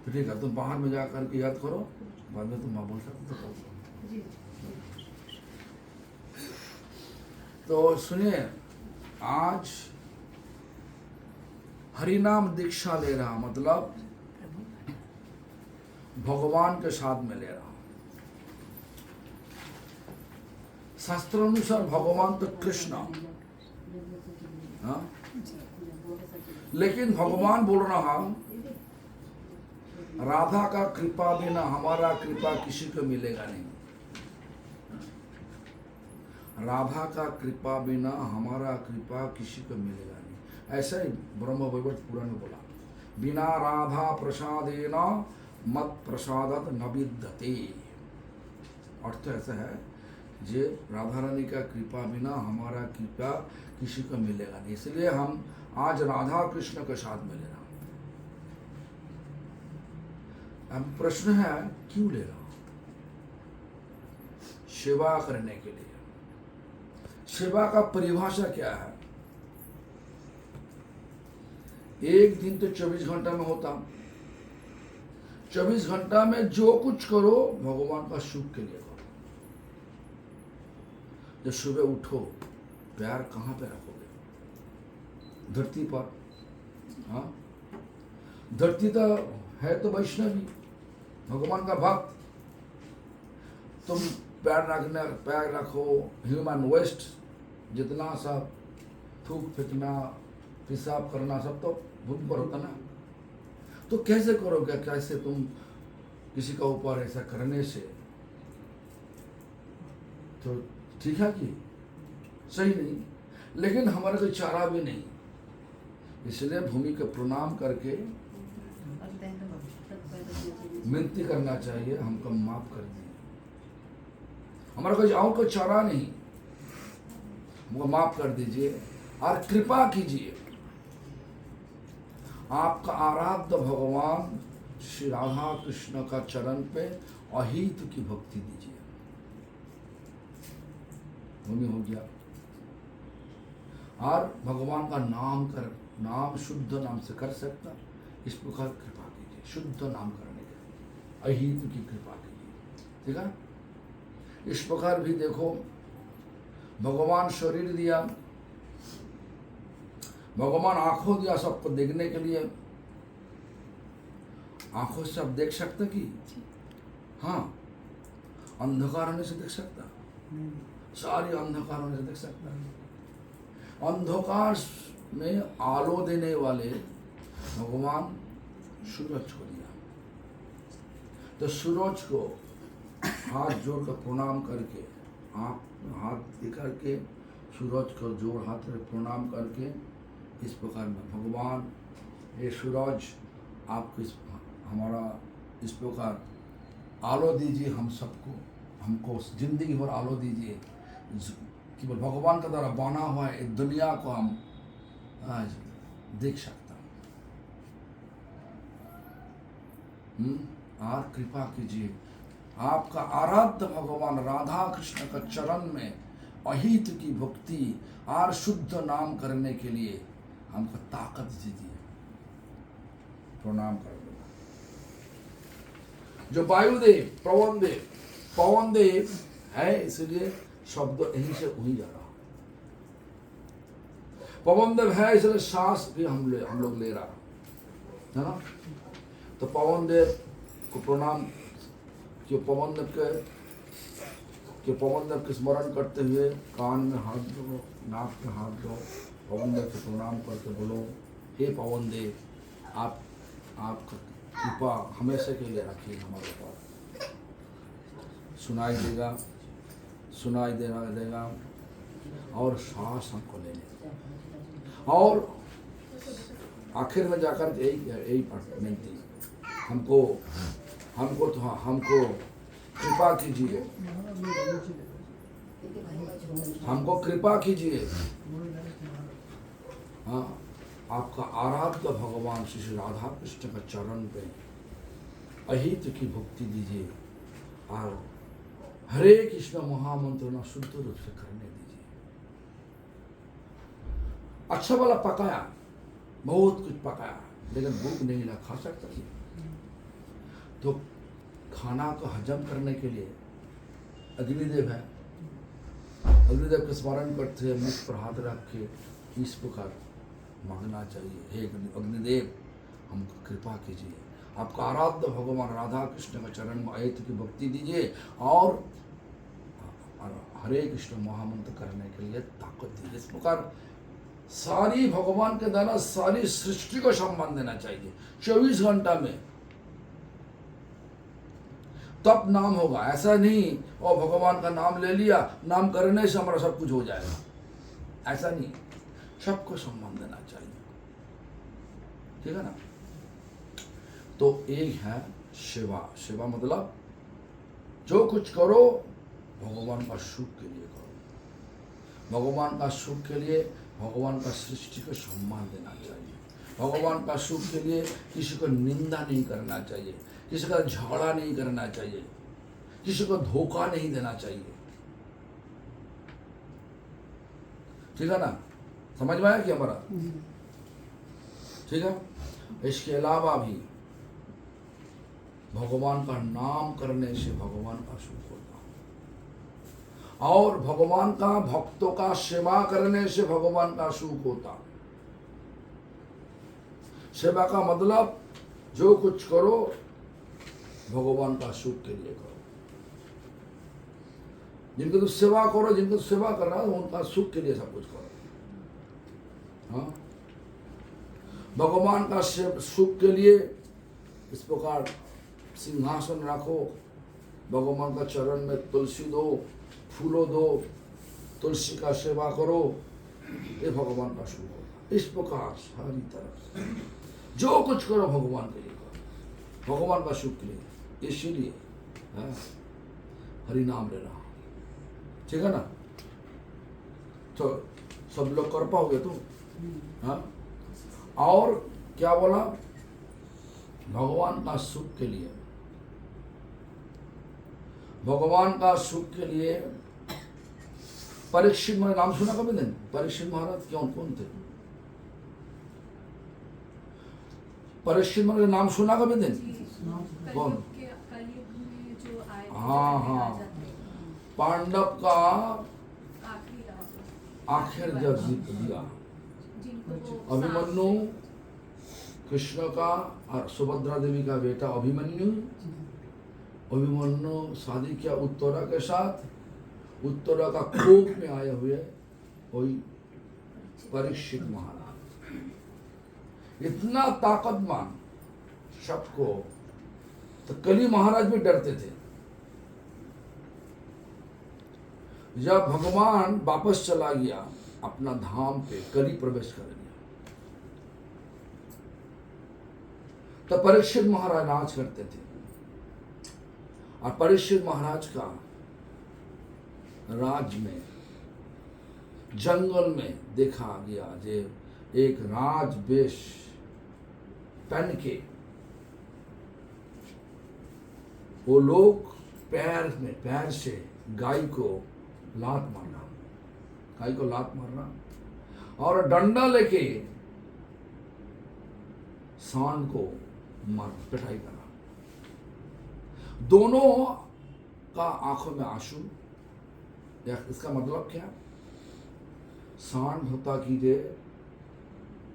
तो ठीक है, तुम बाहर में जाकर के याद करो, बाद में तुम बोल सकते हो। तो सुनिए, आज हरिनाम दीक्षा ले रहा, मतलब भगवान के साथ में ले रहा। शास्त्रानुसार भगवान तो कृष्ण, हाँ? लेकिन भगवान बोल रहा, राधा का कृपा बिना हमारा कृपा किसी को मिलेगा नहीं। राधा का कृपा बिना हमारा कृपा किसी को मिलेगा नहीं। ऐसा ही ब्रह्म वैवर्त पुराण में बोला, बिना राधा प्रसादेन मत प्रसादत न विद्यते। अर्थ ऐसा है, जे राधा रानी का कृपा बिना हमारा कृपा किसी को मिलेगा नहीं। इसलिए हम आज राधा कृष्ण के साथ में ले रहा। अब प्रश्न है, क्यों ले रहा? सेवा करने के लिए। सेवा का परिभाषा क्या है? एक दिन तो 24 घंटा में होता, 24 घंटा में जो कुछ करो भगवान का सुख के लिए करो। जब सुबह उठो, पैर कहाँ पे रखोगे? धरती पर, हाँ? धरती तो है तो वैष्णवी, भगवान का भक्त। तुम पैर रखो, ह्यूमन वेस्ट जितना सब थूक फेंकना, पेशाब करना सब तो भूमि पर होता ना। तो कैसे करोगे? कैसे तुम किसी का ऊपर ऐसा करने से तो ठीक है कि सही नहीं। लेकिन हमारा कोई चारा भी नहीं, इसलिए भूमि को प्रणाम करके विनती करना चाहिए, हमको माफ कर दीजिए, हमारा कोई और कोई चारा नहीं, हमको माफ कर दीजिए और कृपा कीजिए। आपका आराध्य भगवान श्री राधा कृष्ण का चरण पे अहित की भक्ति दीजिए। भूमि हो गया। और भगवान का नाम शुद्ध नाम से कर सकता, इस प्रकार कृपा कीजिए, शुद्ध नाम करने के अहित की कृपा कीजिए। ठीक है? इस प्रकार भी देखो, भगवान शरीर दिया, भगवान आंखों दिया सबको देखने के लिए। आंखों से आप देख सकते कि? हाँ, अंधकार होने से देख सकता, सारी अंधकार होने से देख सकता। अंधकार में आलो देने वाले भगवान सूरज को दिया। तो सूरज को हाथ जोड़कर प्रणाम करके, आप हाथ दे करके सूरज को जोड़ हाथ में प्रणाम करके, इस प्रकार में भगवान ये सूरज आपको हमारा इस प्रकार आलो दीजिए, हम सबको, हमको जिंदगी भर आलो दीजिए। केवल भगवान का द्वारा बना हुआ है इस दुनिया को हम आज देख सकता। और कृपा कीजिए, आपका आराध्य भगवान राधा कृष्ण का चरण में अहित की भक्ति और शुद्ध नाम करने के लिए हमको ताकत दीजिए। प्रणाम कर दो। जो वायुदेव, पवन देव है, इसलिए शब्द यहीं से वहीं जा रहा। पवन देव है, इसलिए सांस भी हम लोग ले रहा है ना। तो पवन देव को प्रणाम, कि पवन देव के स्मरण करते हुए कान में हाथ दो, नाक में हाथ दो, पवन देव को प्रणाम करके बोलो, हे पवन देव, आपका कृपा हमेशा के लिए रखिए हमारे पास। सुनाई देगा और सांस हमको लेने, और आखिर में जाकर यही विनती, हमको कृपा कीजिए, हमको कृपा कीजिए। हाँ, आपका आराध्य भगवान श्री राधा कृष्ण का चरण पे अहित की भक्ति दीजिए और हरे कृष्ण महामंत्र न शुद्ध रूप से करने दीजिए। अच्छा वाला पकाया, बहुत कुछ पकाया, लेकिन भूख नहीं लगा, खा सकता थी। तो खाना को हजम करने के लिए अग्निदेव है, अग्निदेव का स्मरण करते हुए मुख पर हाथ रख के इस प्रकार मांगना चाहिए, हे अग्निदेव हमको कृपा कीजिए, आपका आराध्य भगवान राधा कृष्ण का चरण में आयत की भक्ति दीजिए और हरे कृष्ण महामंत्र करने के लिए ताकत दीजिए। इस प्रकार सारी भगवान के द्वारा सारी सृष्टि को सम्मान देना चाहिए 24 घंटा में, तब नाम होगा। ऐसा नहीं और भगवान का नाम ले लिया, नाम करने से हमारा सब कुछ हो जाएगा, ऐसा नहीं, सबको सम्मान देना चाहिए, ठीक है ना। तो एक है सेवा, सेवा मतलब जो कुछ करो भगवान का सुख के लिए करो, भगवान का सुख के लिए, भगवान का सृष्टि को सम्मान देना चाहिए, भगवान का सुख के लिए किसी को निंदा नहीं करना चाहिए, किसी का झगड़ा नहीं करना चाहिए, किसी को धोखा नहीं देना चाहिए, ठीक है ना, समझ में आया कि हमारा, ठीक है। इसके अलावा भी भगवान का नाम करने से भगवान का सुख होता है और भगवान का भक्तों का सेवा करने से भगवान का सुख होता। सेवा का मतलब जो कुछ करो भगवान का सुख के लिए करो, जिनको तो सेवा करो, जिनको तो सेवा कर रहा है उनका सुख के लिए सब कुछ करो। हाँ, भगवान का सुख के लिए इस प्रकार सिंहासन रखो, भगवान का चरण में तुलसी दो, फूलों दो, तुलसी का सेवा करो, ये भगवान का सुख होगा। इस प्रकार सारी तरफ जो कुछ करो भगवान के लिए करो, भगवान का सुख के लिए, इसीलिए हरि नाम लेना, ठीक है ना। तो सब लोग कर पाओगे तुम, हाँ। और क्या बोला, भगवान का सुख के लिए, भगवान का सुख के लिए परीक्षित महाराज नाम सुना कभी नहीं? परीक्षित महाराज कौन थे? परीक्षित महाराज नाम सुना कभी नहीं? कौन? हाँ, पांडव का आखिर जब जीत दिया, अभिमन्यु कृष्ण का और सुभद्रा देवी का बेटा अभिमन्यु शादी किया उत्तरा के साथ, उत्तरा का कोप में आए हुए वही परीक्षित महाराज, इतना ताकतवान सबको, तो कली महाराज भी डरते थे। जब भगवान वापस चला गया अपना धाम पे, कली प्रवेश कर गया, तो परीक्षित महाराज राज करते थे और परीक्षित महाराज का राज में जंगल में देखा गया जे एक राज वेश पहन के वो लोग पैर से गाय को लात मारना और डंडा लेके सांड को पिटाई करना, दोनों का आंखों में आंसू। इसका मतलब क्या, सांड होता कि जे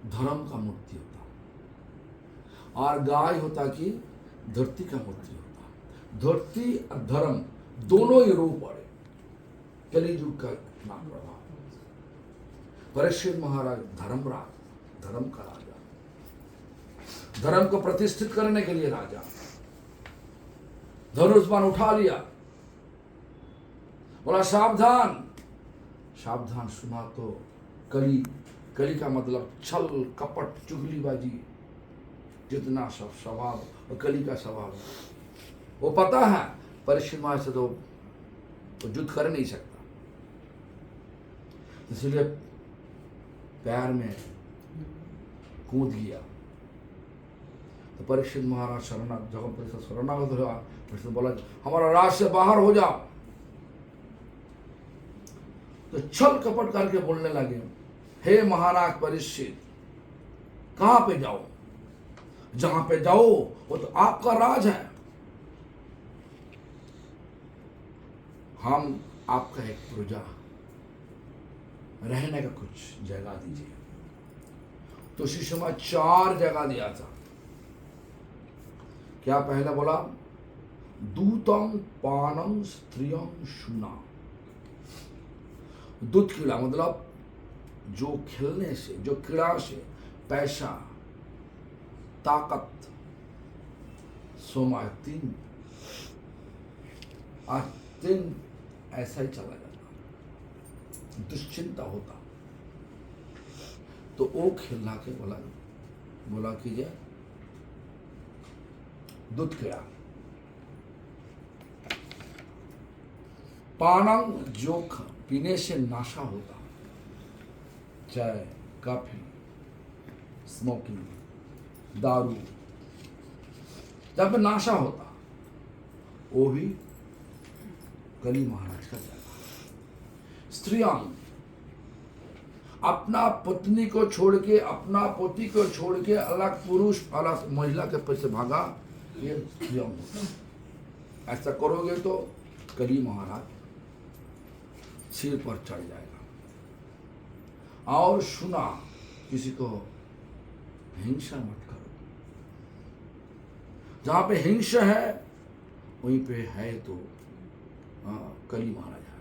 धर्म का मूर्ति होता और गाय होता कि धरती का मूर्ति होता। धरती और धर्म दोनों ही रूप पड़े, कलियुग का इतना प्रभाव। परीक्षित महाराज धर्मराज, धर्म का राजा, धर्म को प्रतिष्ठित करने के लिए राजा, धनुष बाण उठा लिया, बोला सावधान। सावधान सुना तो कली का मतलब छल कपट चुगलीबाजी जितना सब स्वभाव और कली का स्वभाव वो पता है, परीक्षित महाराज से तो युद्ध कर नहीं सकता, इसलिए पैर में कूद गया। तो परीक्षित महाराज शरणागत हुआ, परीक्षित बोला हमारा राज से बाहर हो जाओ। तो छल कपट करके बोलने लगे, हे महाराज परीक्षित, कहां पे जाओ, जहां पे जाओ वो तो आपका राज है, हम आपका एक प्रजा, रहने का कुछ जगह दीजिए। तो सुषमा 4 जगह दिया था। क्या पहला बोला? दूतम पानम स्त्रियम शुना। दूत क्रीड़ा मतलब जो खेलने से, जो क्रीड़ा से पैसा, ताकत, सोमा 3 ऐसा ही चला जाता, दुश्चिंता होता। तो वो खिला के बोला कीजिए दूध क्रीड़ा। पानम जो पीने से नशा होता, चाय, कॉफी, स्मोकिंग, दारू, जब नशा होता वो भी कली महाराज का जाता। स्त्रियां अपना पत्नी को छोड़ के, अपना पति को छोड़ के अलग पुरुष, अलग महिला के पीछे भागा, ये स्त्रियां होता। ऐसा करोगे तो कली महाराज सिर पर चढ़ जाएगा। और सुना, किसी को हिंसा मत करो। जहां पे हिंसा है वहीं पे है तो कली महाराज है।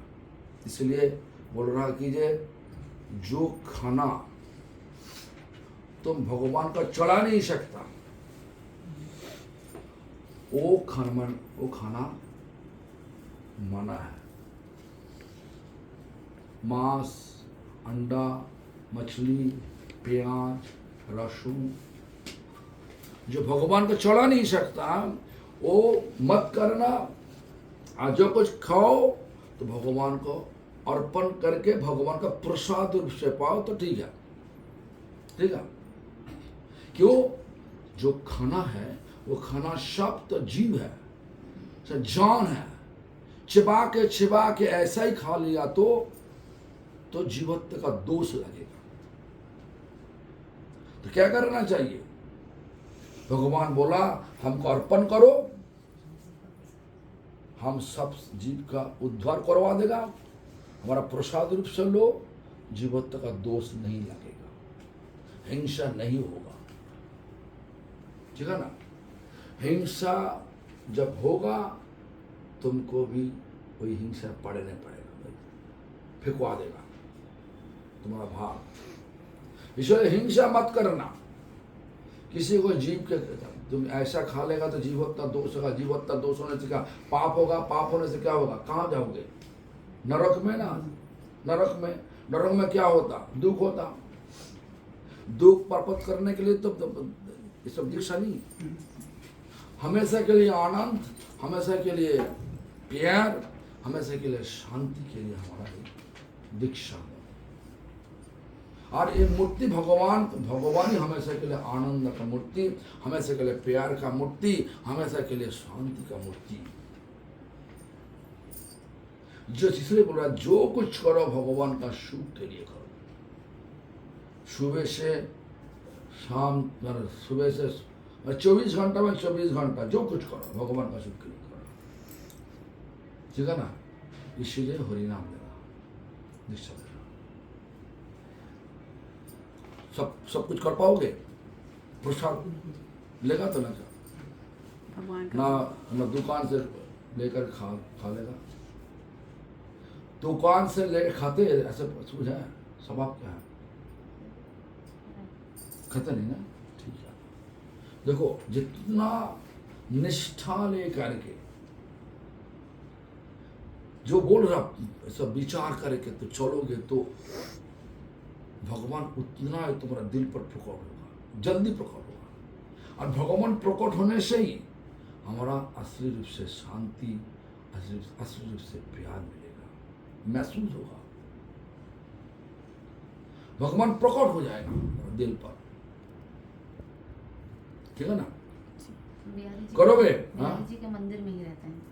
इसलिए बोल रहा कीजिए, जो खाना तुम भगवान का चढ़ा नहीं सकता, वो खाना मना है। मांस, अंडा, मछली, प्याज, लहसुन, जो भगवान को चढ़ा नहीं सकता वो मत करना। आज जो कुछ खाओ तो भगवान को अर्पण करके भगवान का प्रसाद रूप से पाओ तो ठीक है, ठीक है। क्यों? जो खाना है वो खाना सब तो जीव है, सब जान है। छिपा के ऐसा ही खा लिया तो जीवत्व का दोष लगेगा। तो क्या करना चाहिए? भगवान बोला हमको अर्पण करो, हम सब जीव का उद्धार करवा देगा, हमारा प्रसाद रूप से लो, जीवत्व का दोष नहीं लगेगा, हिंसा नहीं होगा, ठीक है ना। हिंसा जब होगा तुमको भी वही हिंसा पड़ने पड़ेगा, फेंकवा देगा तुम्हारा भाग। इसलिए हिंसा मत करना किसी को। जीव के तुम ऐसा खा लेगा तो जीवत्ता दोष होगा, जीवत्ता दोष होने से क्या पाप होगा, पाप होने से क्या होगा, कहाँ जाओगे? नरक में ना। नरक में क्या होता? दुख होता। दुख प्राप्त करने के लिए तो ये सब दीक्षा नहीं, हमेशा के लिए आनंद, हमेशा के लिए प्यार, हमेशा के लिए शांति के लिए हमारा दीक्षा है। और ये मूर्ति भगवान ही हमेशा के लिए आनंद का मूर्ति, हमेशा के लिए प्यार का मूर्ति, हमेशा के लिए शांति का मूर्ति। जो इसलिए बोल रहा है, जो कुछ करो भगवान का सुख के लिए करो। सुबह से शाम, सुबह से 24 घंटा में 24 घंटा जो कुछ करो भगवान का सुख के लिए करो, ठीक है ना। इसीलिए हरिनाम लेना, दीक्षा लेना। सब कुछ कर पाओगे? प्रसाद लेगा तो ना दुकान से लेकर खा लेगा। दुकान से ले खाते ऐसे समझा है, स्वभाव क्या है? खाते नहीं ना, ठीक है। देखो जितना निष्ठा लेकर के जो बोल रहा सब विचार करके तो चलोगे तो भगवान उतना ही तुम्हारा दिल पर प्रकट होगा, जल्दी प्रकट होगा। और भगवान प्रकट होने से ही हमारा असली रूप से शांति, असली रूप से प्यार मिलेगा, महसूस होगा। भगवान प्रकट हो जाएगा दिल पर, ठीक है ना। करोगे? बिहारी जी के मंदिर में ही रहते हैं।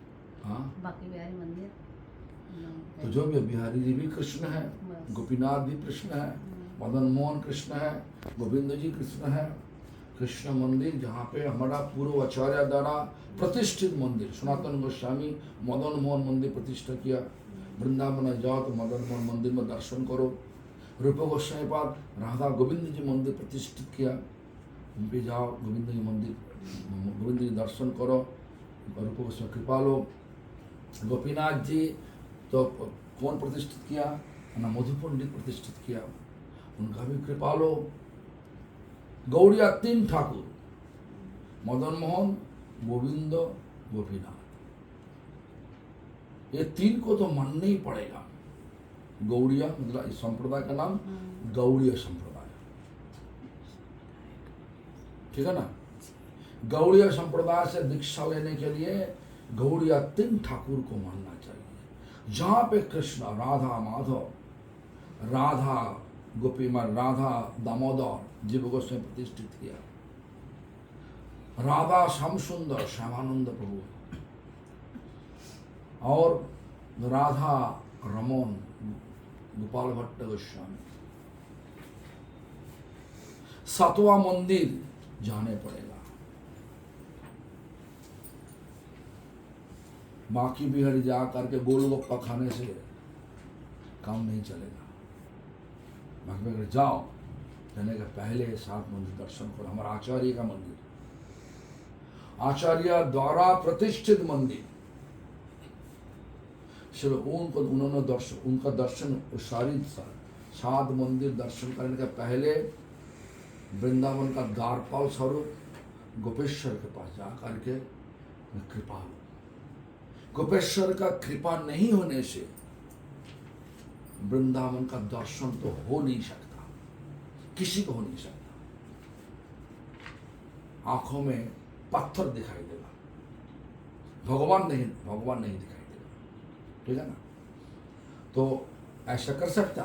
हाँ, बाकी बिहारी मंदिर तो जो भी बिहारी जी भी कृष्ण है, गोपीनाथ भी कृष्ण है, मदन मोहन कृष्ण है, गोविंद जी कृष्ण है, कृष्ण मंदिर जहाँ पे हमारा पूर्व आचार्य द्वारा प्रतिष्ठित मंदिर, सनातन गोस्वामी मदन मोहन मंदिर प्रतिष्ठा किया। वृंदावन जाओ तो मदन मोहन मंदिर में दर्शन करो। रूप गोस्वामी पाद राधा गोविंद जी मंदिर प्रतिष्ठित किया, उन पे जाओ, गोविंद जी मंदिर, गोविंद जी दर्शन करो, रूप गोस्वामी कृपा लो। गोपीनाथ जी तो कौन प्रतिष्ठित किया ना, मधु पंडित प्रतिष्ठित किया, उनका भी कृपा लो। गौड़िया तीन ठाकुर, मदन मोहन, गोविंद, गोपीनाथ, ये तीन को तो मानना ही पड़ेगा। गौड़िया मतलब इस संप्रदाय का नाम गौड़ीय संप्रदाय, ठीक है ना। गौड़ीय संप्रदाय से दीक्षा लेने के लिए गौड़िया तीन ठाकुर को मानना चाहिए। जहां पे कृष्ण, राधा माधव, राधा गोपीमन, राधा दामोदर जीव गोस्वामी प्रतिष्ठित किया, राधा श्याम सुंदर श्यामानंद प्रभु, और राधा रमन गोपाल भट्ट गोस्वामी। सातवां मंदिर जाने पड़ेगा। बाकी बिहारी जा करके गोलगप्पा खाने से काम नहीं चलेगा। बाकी बिहारी जाओ, जाने के पहले 7 मंदिर दर्शन करो। हमारा आचार्य का मंदिर, आचार्य द्वारा प्रतिष्ठित मंदिर, सिर्फ उनको उन्होंने दर्शन, उनका दर्शन सारी 7 मंदिर दर्शन करने के पहले वृंदावन का द्वारपाल स्वरूप गोपेश्वर के पास जा करके कृपा लो। गोपेश्वर का कृपा नहीं होने से वृंदावन का दर्शन तो हो नहीं सकता, किसी को हो नहीं सकता। आंखों में पत्थर दिखाई देगा, भगवान नहीं दिखाई देगा, ठीक है ना। तो ऐसा कर सकता,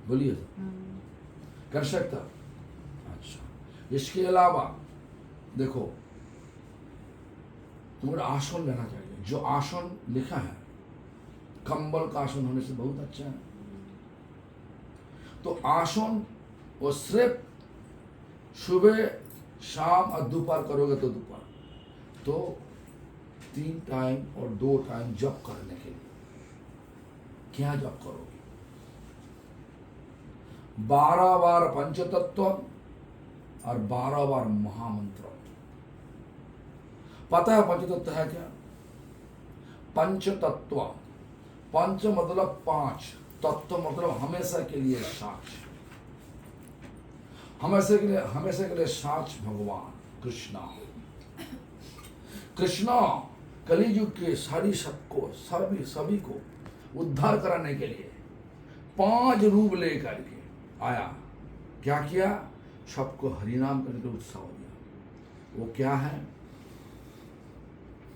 बोलिए, कर सकता। अच्छा, इसके अलावा देखो, तुम्हें आसन लेना चाहिए। जो आसन लिखा है, कंबल का आसन होने से बहुत अच्छा है। तो आसन वो सिर्फ सुबह शाम और दोपहर करोगे तो दोपहर, तो 3 टाइम और 2 टाइम जप करने के लिए क्या जप करोगे? 12 बार पंचतत्व और 12 बार महामंत्र। पता है पंचतत्व है क्या? पंचतत्व, पंच मतलब 5, तत्व मतलब हमेशा के लिए साच, हमेशा के लिए साच भगवान कृष्णा। कृष्णा कलियुग के सभी को उद्धार कराने के लिए 5 रूप लेकर के आया। क्या किया? सबको हरिनाम करने का उत्साह दिया। वो क्या है?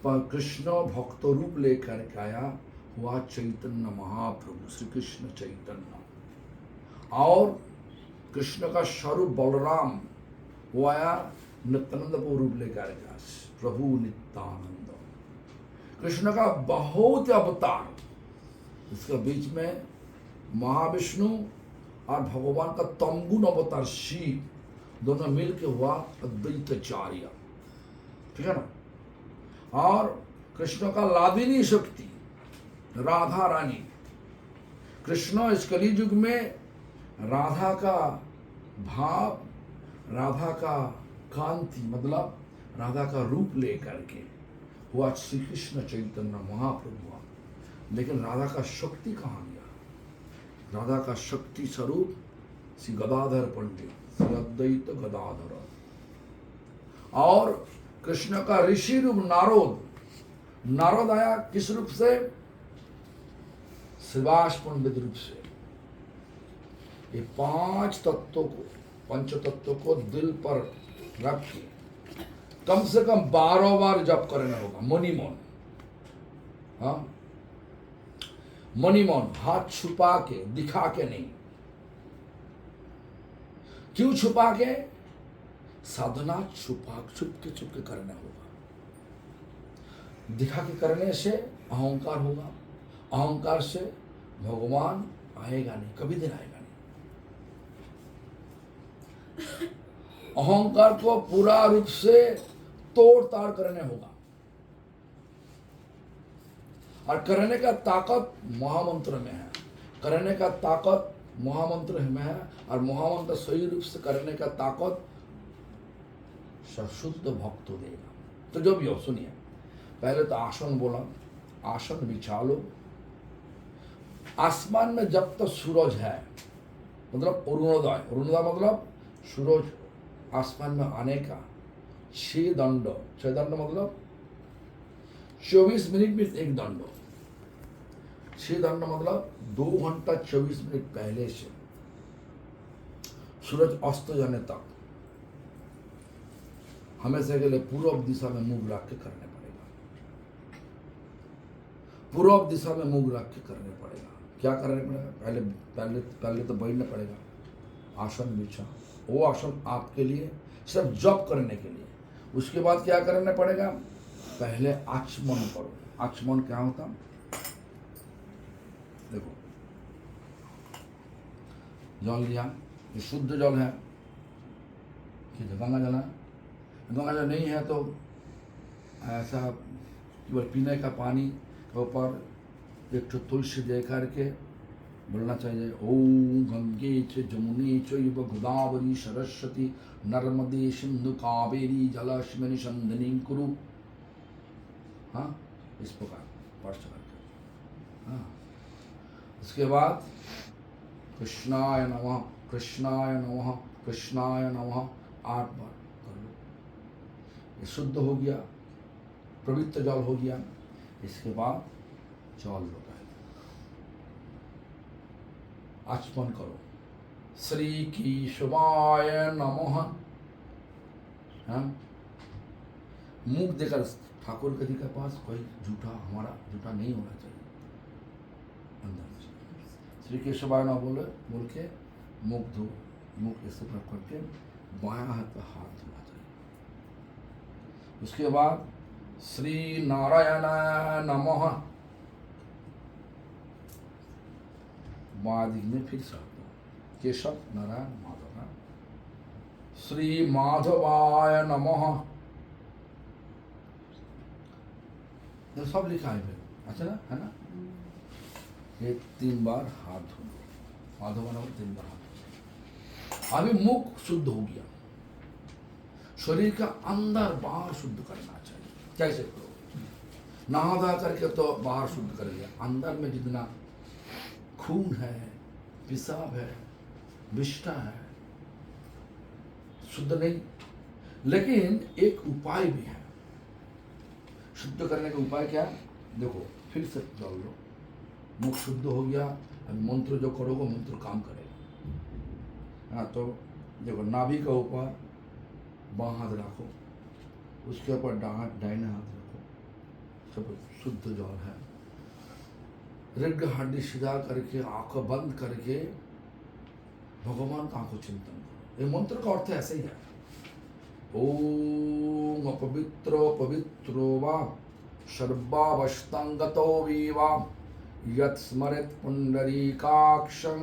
कृष्ण भक्त रूप लेकर के आया हुआ चैतन्य महाप्रभु श्री कृष्ण चैतन्य। और कृष्ण का स्वरूप बलराम, वो आया नित्यानंद रूप लेकर के, प्रभु नित्यानंद। कृष्ण का बहुत अवतार, इसके बीच में महाविष्णु और भगवान का तमगुण अवतार शिव, दोनों मिलके हुआ अद्वैताचार्य, ठीक है ना। और कृष्ण का लादिनी शक्ति राधा रानी। कृष्ण इस कलियुग में राधा का भाव, राधा का कांति मतलब राधा का रूप लेकर के हुआ श्री कृष्ण चैतन्य महाप्रभु। लेकिन राधा का शक्ति कहाँ गया? राधा का शक्ति स्वरूप श्री गदाधर पंडित, श्री अद्वैत गदाधर। और कृष्ण का ऋषि रूप नारद आया किस रूप से? श्रीवास पंडित रूप से। ये 5 तत्वों को, पंच तत्वों को दिल पर रख के कम से कम 12 बार जप करना होगा। मणिमौन, हाँ, मणिमौन, हाथ छुपा के, दिखा के नहीं। क्यों छुपा के? साधना छुप के करना होगा। दिखा के करने से अहंकार होगा, अहंकार से भगवान आएगा नहीं, कभी दिन आएगा नहीं। अहंकार को पूरा रूप से तोड़ ताड़ करने होगा, और करने का ताकत महामंत्र में है, करने का ताकत महामंत्र में है, और महामंत्र सही रूप से करने का ताकत शुद्ध भक्त देगा। तो जो भी हो सुनिए, पहले तो आसन बोला, आसन बिछा लो। आसमान में जब तक सूरज है, मतलब अरुणोदय, अरुणोदय मतलब सूरज आसमान में आने का 6 दंड, 6 दंड मतलब 24 मिनट में एक दंड, 6 दंड मतलब 2 घंटा 24 मिनट पहले से सूरज अस्त जाने तक हमेशा के लिए पूर्व दिशा में मुंह रख के करने पड़ेगा, पूर्व दिशा में मुंह रख के करने पड़ेगा। क्या करने पड़ेगा? पहले पहले पहले तो बैठना पड़ेगा, आसन बिछा, वो आसन आपके लिए सिर्फ जप करने के लिए। उसके बाद क्या करना पड़ेगा? पहले आचमन करो। आचमन क्या होता? देखो, जल लिया, ये शुद्ध जल है कि गंगा जल है? गंगा जल नहीं है तो ऐसा केवल पीने का पानी के ऊपर एक तो तुलसी दे करके बोलना चाहिए, ओम गंगे च जमुने चैव गोदावरी सरस्वती नर्मदे सिंधु कावेरी जलास्मिन् सन्निधिं कुरु। हाँ, इस प्रकार पर्च करके। हाँ, उसके बाद कृष्णाय नमः, कृष्णाय नमः, कृष्णाय नमः 8 बार कर लो। ये शुद्ध हो गया, पवित्र जल हो गया। इसके बाद जल लो, आचमन करो, श्री केशवाय नमः। हाँ, मुख देकर ठाकुर के जी के पास कोई झूठा, हमारा झूठा नहीं होना चाहिए। अंदर से श्री केशवाय नमः बोल के मुख धो, मुख ऐसे करके बायां हाथ पे हाथ धोना चाहिए। उसके बाद श्री नारायणाय नमः, बाद में फिर से केशव नारायण माधव। श्री माधवाय नमः, तो सब लिखा है फिर, अच्छा ना, है ना? ये 3 बार हाथ धो लो, माधव नमः 3 बार हाथ। अभी मुख शुद्ध हो गया, शरीर का अंदर बाहर शुद्ध करना चाहिए। कैसे करो? नहा धा करके तो बाहर शुद्ध कर लिया, अंदर में जितना खून है, पेशाब है, विष्ठा है, शुद्ध नहीं। लेकिन एक उपाय भी है शुद्ध करने का। उपाय क्या? देखो, फिर से जल लो, मुख शुद्ध हो गया। अभी मंत्र जो करोगे मंत्र काम करेगा। हाँ, तो देखो, नाभि का ऊपर बाँ हाथ रखो, उसके ऊपर दाहिने हाथ रखो, सब शुद्ध जल है। ऋग हड्डी सीधा करके आंख बंद करके भगवान का आंखों चिंतन करो। ये मंत्र का अर्थ ऐसे ही है, ओम अपवित्रो पवित्रो वा सर्वावस्थंगतो वीवा यत् स्मरेत् पुंडरीकाक्षं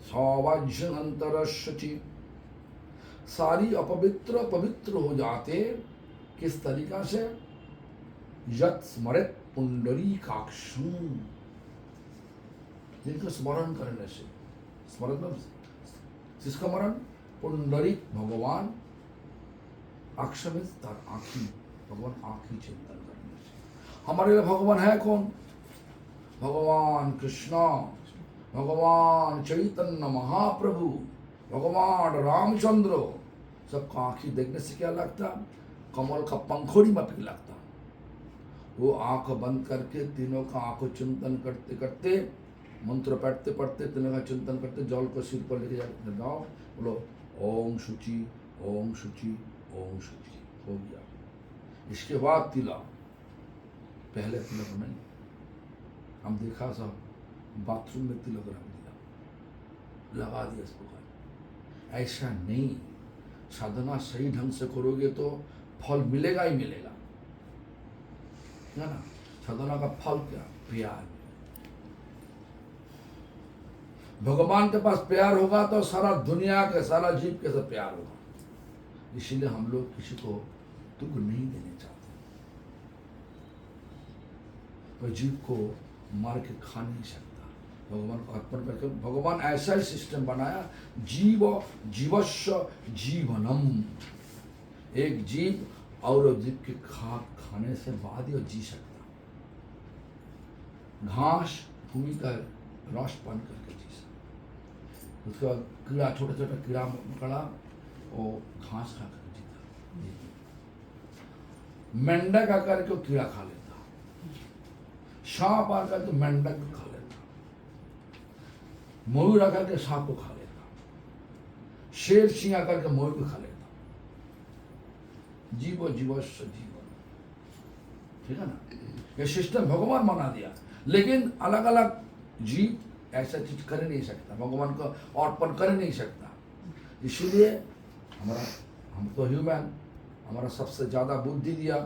सौवज्जनंतरश्चि। सारी अपवित्र पवित्र हो जाते। किस तरीका से? यत् स्मरेत् पुंडरीकाक्षं, जिनको स्मरण करने से, स्मरण जिसका मरण पुंडरीक भगवान, अक्षमित आँखी, भगवान आँखी चिंतन करने से। हमारे लिए भगवान है कौन? भगवान कृष्णा, भगवान चैतन्य महाप्रभु, भगवान रामचंद्र। सबका आँखी देखने से क्या लगता? कमल का पंखुड़ी में भी लगता। वो आंख बंद करके तीनों का आंखों चिंतन करते करते, मंत्र पढ़ते पढ़ते, तीनों का चिंतन करते, जल को सिर पर लेके जाओ, बोलो ओम शुचि, ओम शुचि, ओम शुचि। हो गया। इसके बाद तिलक, पहले तिलक नहीं। हम देखा सब बाथरूम में तिलक रख दिया, लगा दिया इस प्रकार। ऐसा नहीं, साधना सही ढंग से करोगे तो फल मिलेगा ही मिलेगा, है ना? साधना का फल क्या? प्यार। भगवान के पास प्यार होगा तो सारा दुनिया के, सारा जीव के साथ प्यार होगा। इसीलिए हम लोग किसी को दुख नहीं देने चाहते। कोई जीव को मार के खा नहीं सकता, भगवान को अर्पण करके। भगवान ऐसा ही सिस्टम बनाया, जीव जीवस्य जीवनम, एक जीव और जीव के खाने से बाद ही वो जी सकता। घास भूमि का रस पान करके जी सकता। उसका कीड़ा, छोटा छोटा कीड़ा मकड़ा, वो घास खा कर जीता। मेंढक आकर के कीड़ा खा लेता, सांप आकर के मेंढक को खा लेता, मयूर आकर के सांप को खा लेता, शेर सिंह आकर के मयूर को खा लेता। जीव जीवस्य जीवन, ठीक है ना। ये सिस्टम भगवान बना दिया, लेकिन अलग अलग जीव ऐसा चीज कर नहीं सकता, भगवान को अर्पण कर नहीं सकता। इसीलिए हम तो ह्यूमन, हमारा सबसे ज्यादा बुद्धि दिया,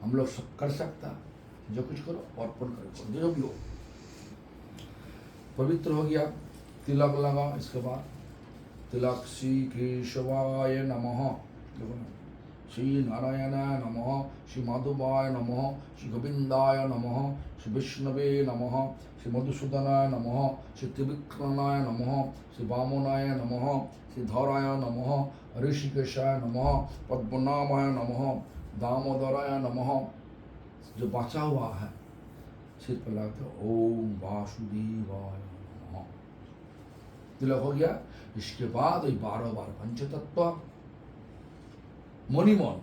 हम लोग सब कर सकता। जो कुछ करो अर्पण करो, जो भी हो। पवित्र हो गया, तिलक लगा, इसके बाद तिलक श्री केशवाय नमः, देखो ना, श्री नारायणाय नमः, श्री माधवाय नमः, श्री गोविंदाय नमः, श्री विष्णवे नमः, श्री मधुसूदनाय नमः, श्री त्रिविक्रमाय नमः, श्री वामनाय नमः, श्री धराय नमः, ऋषिकेशाय नमः, पद्मनाभाय नमः, दामोदराय नमः। जो बचा हुआ है सिर पर लगाते ओम वासुदेवाय नमः, तिलक हो गया। इसके बाद 12 बार पंचतत्व, मणिमन,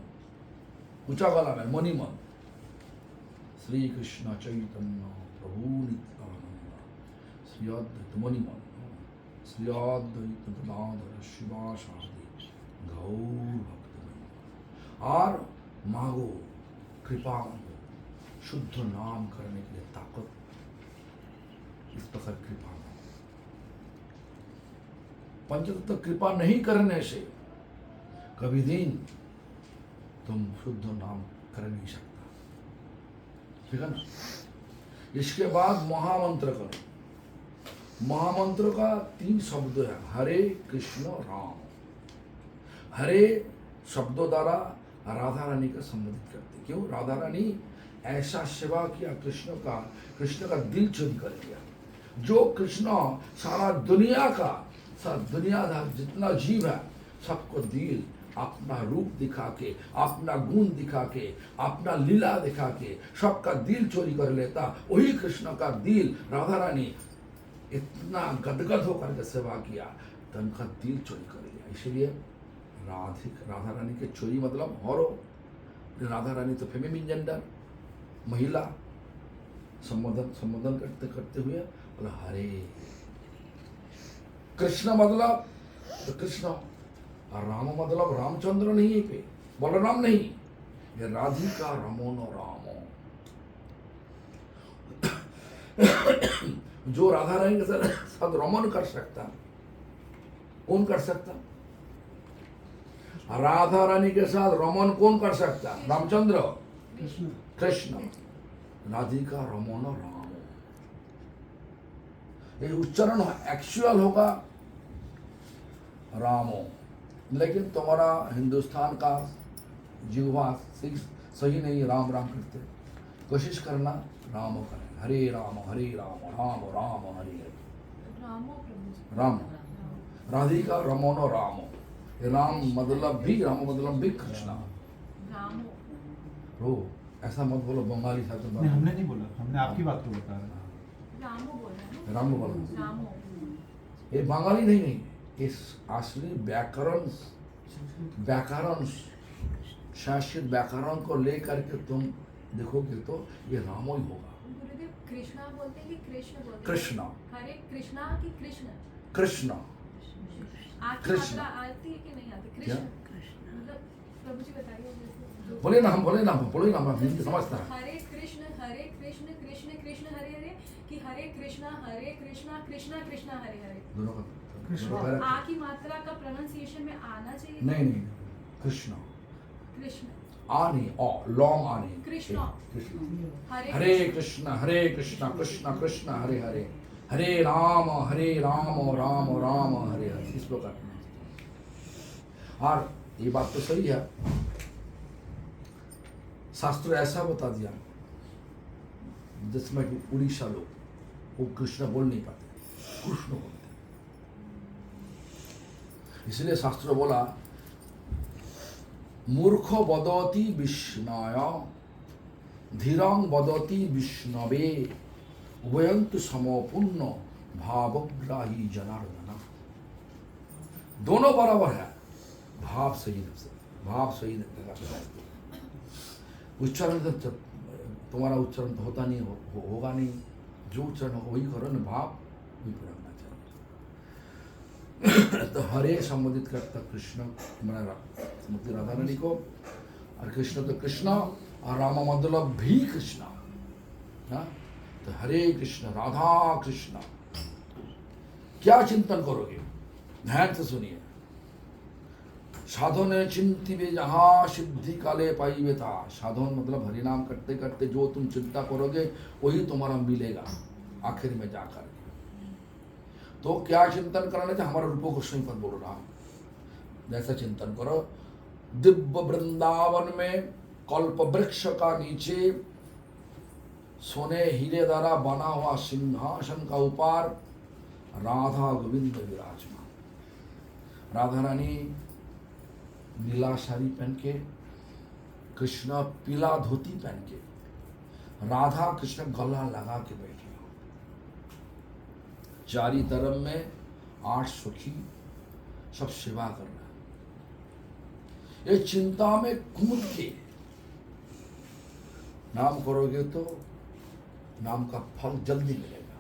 ऊंचा गला में मणिमन, श्री कृष्ण चैतन्य प्रभु नित्यानंद, श्री अद्वैत मणिमन, श्री अद्वैत गदाधर शिवासादि गौर भक्त। और मांगो कृपा, मांगो शुद्ध नाम करने के लिए ताकत, इस प्रकार कृपा मांगो। पंचतत्व कृपा नहीं करने से कभी दिन तुम शुद्ध नाम कर नहीं सकता, ठीक है ना। इसके बाद महामंत्र करो। महामंत्र का 3 शब्द है, हरे कृष्ण राम। हरे शब्दों द्वारा राधा रानी का संबोधित करते। क्यों? राधा रानी ऐसा सेवा किया कृष्ण का दिल चोरी कर लिया। जो कृष्ण सारा दुनियादार जितना जीव है, सबको दिल, अपना रूप दिखा के, अपना गुण दिखा के, अपना लीला दिखा के सबका दिल चोरी कर लेता। वही कृष्ण का दिल राधा रानी इतना गदगद होकर के सेवा किया तो उनका दिल चोरी कर लिया। इसलिए राधा रानी के चोरी मतलब हरो। राधा रानी तो फेमिनिन जेंडर, महिला, संबोधन करते करते हुए बोला हरे कृष्ण, मतलब तो कृष्ण, और राम मतलब रामचंद्र नहीं पे, बलराम नहीं, ये राधिका रमोनो रामो। जो राधा रानी के साथ रमन कर सकता, कौन कर सकता? राधा रानी के साथ रमन कौन कर सकता? रामचंद्र, कृष्ण। राधिका रमोनो रामो, ये उच्चारण एक्चुअल होगा रामो, लेकिन तुम्हारा हिंदुस्तान का जिह्वा सही नहीं, राम राम करते। कोशिश करना राम करें, हरे राम राम राम हरे हरे, राम। राधिका रमोनो रामो, राम मतलब भी कृष्णा। रो ऐसा मत बोलो, बंगाली छात्र। हमने नहीं बोला, हमने आपकी बात को बता रहे हैं। राम बोला, ये बंगाली नहीं, इस असली व्याकरण शास्त्रीय व्याकरण को लेकर के तुम देखोगे तो ये रामो ही होगा। गुरुदेव कृष्णा बोलते हैं कि कृष्ण बोलते हैं? कृष्णा। हरे कृष्णा कि कृष्ण? कृष्णा। कृष्ण आती है कि नहीं आती? कृष्ण मतलब प्रभु जी बताइए। बोले ना, हम बोले ना, मैं हिंदी समझता है। हरे कृष्ण कृष्ण कृष्ण हरे हरे, कि हरे कृष्णा कृष्णा कृष्णा हरे हरे? दोनों का आ की मात्रा का प्रोनाउंसिएशन में आना चाहिए। नहीं, कृष्ण कृष्ण आ नहीं, लॉन्ग आ नहीं, कृष्ण। हरे कृष्ण कृष्ण कृष्ण हरे हरे, हरे राम राम राम हरे हरे, इस प्रकार। और ये बात तो सही है, शास्त्र ऐसा बता दिया जिसमें कि उड़ीसा लोग वो कृष्ण बोल नहीं पाते, कृष्ण बोलते। इसलिए शास्त्र बोला मूर्ख वदति विष्णाय धीरं वदति विष्णवे उभयंतु समोपुण्य भावग्राही जनार्दन। दोनों बराबर है, भाव सही से, भाव सही उच्चारण तो तुम्हारा उच्चारण तो होता नहीं, होगा नहीं, जो उच्चारण होगा वही करो ना, भाव वही करना चाहिए। तो हरे संबोधित करता कृष्ण श्रीमती राधा रानी को, और कृष्ण तो कृष्ण और रामा मतलब भी कृष्ण। हाँ, तो हरे कृष्ण राधा कृष्ण। क्या चिंतन करोगे, ध्यान से सुनिए। साधन चिंतिबे जहाँ सिद्धि काले पाइबे था। साधन मतलब हरिनाम करते करते जो तुम चिंता करोगे वही तुम्हारा मिलेगा आखिर में जाकर। तो क्या चिंतन करना चाहिए, हमारा रूप गोस्वामी पर बोल रहा हूं, जैसा चिंतन करो। दिव्य वृंदावन में कल्प वृक्ष का नीचे सोने हीरे द्वारा बना हुआ सिंहासन का ऊपर राधा गोविंद विराजमान। राधा रानी नीला साड़ी पहन के, कृष्ण पीला धोती पहन के, राधा कृष्ण गला लगा के बैठे हो। चारी तरफ में 8 सखी सब सेवा कर रहा है। ये चिंता में कूद के नाम करोगे तो नाम का फल जल्दी मिलेगा।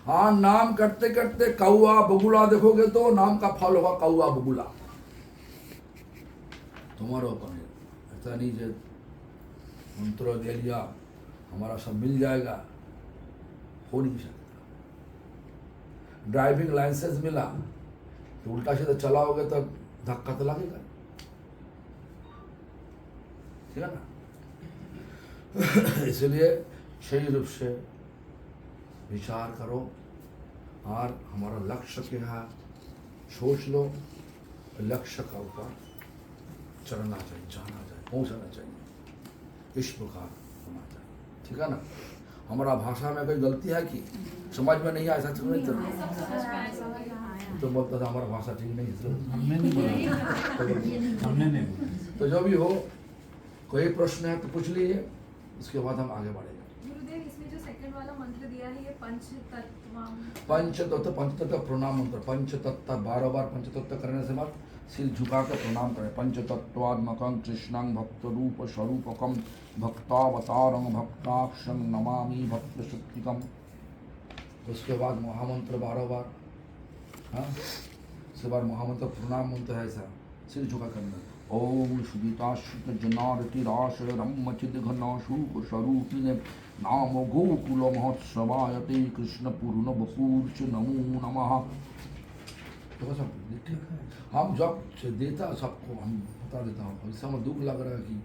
हाँ, नाम करते करते कौआ बगुला देखोगे तो नाम का फल होगा कौआ बगुला, तुम्हारा ऊपर है। ऐसा नहीं जो मंत्र दे लिया हमारा सब मिल जाएगा, हो नहीं सकता। ड्राइविंग लाइसेंस मिला तो उल्टा सीधा चलाओगे तो धक्का तो लगेगा, ठीक है ना। इसलिए सही रूप से विचार करो और हमारा लक्ष्य क्या है सोच लो। लक्ष्य का ऊपर चलना चाहिए, जाना चाहिए, पहुंचना चाहिए, इस प्रकार होना चाहिए, ठीक है ना। हमारा भाषा में कोई गलती है कि समझ में नहीं आया, ऐसा नहीं चल तो बोलता था हमारा भाषा ठीक नहीं, हमने नहीं बोला, हमने नहीं बोला। तो जो भी हो, कोई प्रश्न है तो पूछ लीजिए, उसके बाद हम आगे बढ़ेंगे। गुरुदेव, इसमें जो सेकंड वाला मंत्र दिया है ये पंचतत्व पंचतत्व प्रणाम मंत्र। पंचतत्व 12 बार पंचतत्व करने से बाद सिर झुका कर प्रणाम करें। पंचतत्वात्मकं कृष्णं भक्त रूप स्वरूपकं भक्तावतारं भक्ताक्षं नमामि भक्त शक्तिकम। उसके बाद महामंत्र 12 बार। हाँ, उसके बाद महामंत्र प्रणाम मंत्र है ऐसा, सिर झुका करना। ओम सुदिताश्रित जनार्तिराशरम्मचिद घनाशूक स्वरूपिणे नाम गोकुल महोत्सवायते कृष्ण पूर्णवपूर्च नमो नमः। तो सब देखिए, हम जब देता सबको हम बता देता हूँ। ऐसा में दुख लग रहा है कि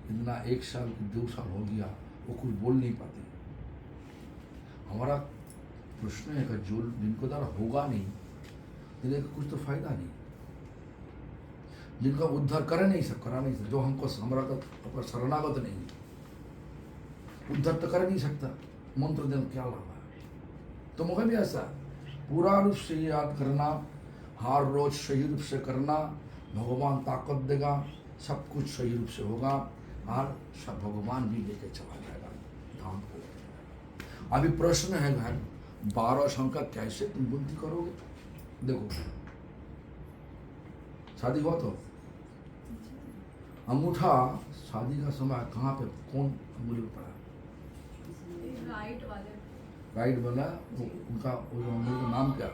इतना 1 साल 2 साल हो गया वो कुछ बोल नहीं पाते। हमारा प्रश्न है कि जो जिनको द्वारा होगा नहीं जिन्हें कुछ तो फायदा नहीं, जिनका उद्धार करा नहीं सकता, जो हमको हमारा शरणागत नहीं उद्धार तो कर नहीं सकता, मंत्र देना क्या लाभ है। तो मुझे भी ऐसा पूरा रूप से याद करना, हर रोज सही रूप से करना, भगवान ताकत देगा, सब कुछ सही रूप से होगा और सब भगवान भी लेके चला जाएगा धाम को। अभी प्रश्न है भाई, 12 संख्या कैसे तुम गिनती करोगे। देखो शादी हुआ तो अंगूठा शादी का समय कहाँ पे कौन अंगुली पड़ा, राइट वाले, राइट वाला उनका अंगुली का नाम क्या,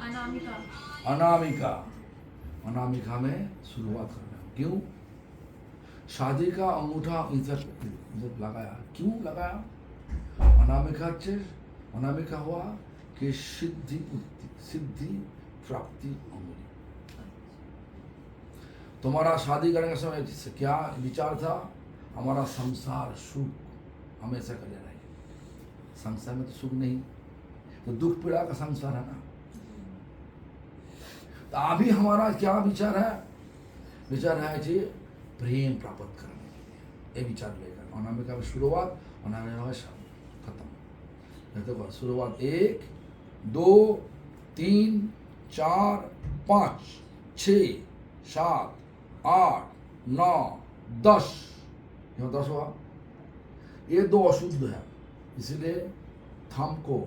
अनामिका। अनामिका। अनामिका में शुरुआत करना। क्यों शादी का अंगूठा इज्जत लगाया, क्यों लगाया। अनामिका हुआ कि सिद्धि प्राप्ति अंगुली। तुम्हारा शादी करने का समय क्या विचार था, हमारा संसार सुख हमेशा कर लेना है। संसार में तो सुख नहीं, तो दुख पीड़ा का संसार है ना। तो अभी हमारा क्या विचार है, विचार है जी प्रेम प्राप्त करने के लिए ये विचार लेकर अनामिका में शुरुआत अनामिका में खत्म। देखो शुरुआत 1 2 3 4 5 6 7 8 9 10 यहाँ 10 हुआ। ये 2 अशुद्ध है इसलिए थम को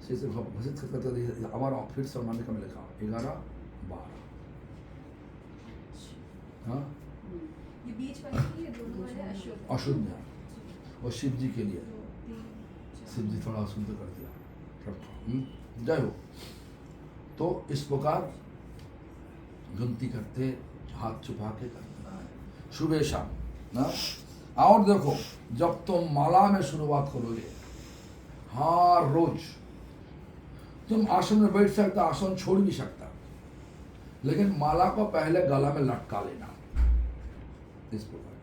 से घोषित करते हमारा फिर से अनामिका में लिखा 11 12। हाँ ये बीच वाले ये दोनों वाले अशुद्ध अशुद्ध है और शिव जी के लिए 2 3 शिव जी थोड़ा अशुद्ध कर दिया। जय हो। तो इस प्रकार गिनती करते हाथ छुपा के करते शुभ शाम ना। और देखो जब तुम माला में शुरुआत करोगे हर रोज तुम आसन में बैठ सकता आसन छोड़ भी सकता लेकिन माला को पहले गला में लटका लेना। इस प्रकार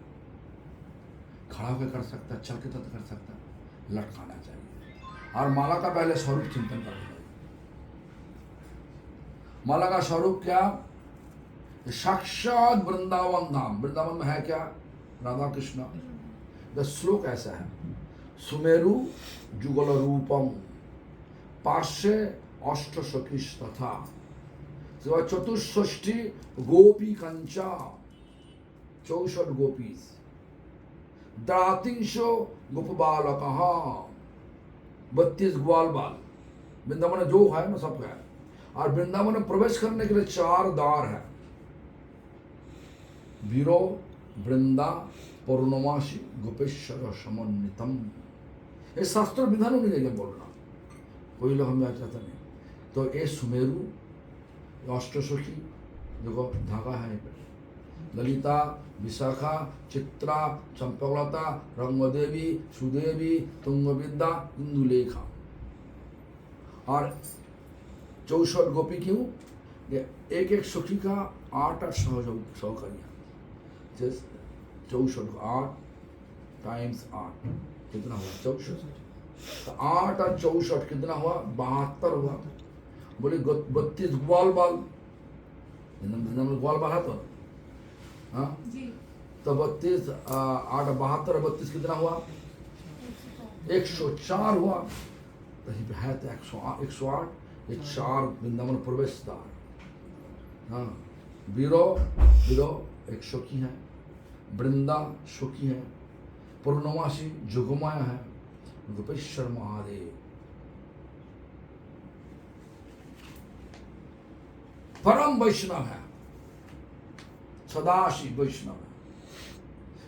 खड़ा होकर कर सकता चल के तक कर सकता लटकाना चाहिए। और माला का पहले स्वरूप चिंतन करना चाहिए। माला का स्वरूप क्या साक्षात वृंदावन धाम। वृंदावन में है क्या राधा कृष्ण। द श्लोक ऐसा है सुमेरु जुगल रूपम पार्श्वे अष्ट सखीश तथा चतुष्षष्टि गोपी कंचा 64 गोपीज द्रातिंशो गोप बालक 32 ग्वाल बाल। वृंदावन में जो है ना सब है। और वृंदावन में प्रवेश करने के लिए 4 द्वार है वीरो वृंदा पौर्णमासी गोपेश्वर समन्वितम। ये शास्त्र विधान नहीं है बोलना कोई लोग हमें चाहता नहीं। तो ये सुमेरु अष्टसखी देखो धागा है ललिता विशाखा चित्रा चंपकलता रंगदेवी सुदेवी तुंगविद्या इंदुलेखा और 64 गोपी क्यों एक एक सखी का 8 सहकारियाँ 64 8 टाइम्स 8 कितना हुआ 64। तो 8 और 64 कितना हुआ 72 हुआ। बोले 32 ग्वाल बाल ग्वाल बाल है तो हाँ जी तो 32 8 72 32 कितना हुआ 104 हुआ। तो है तो 108 ये 4 वृंदावन प्रवेश द्वार। हाँ वीरो वीरो एक सखी है वृंदा सखी है पूर्णमासी जुगमाया है गोपेश्वर महादेव परम वैष्णव है सदाशिव वैष्णव है।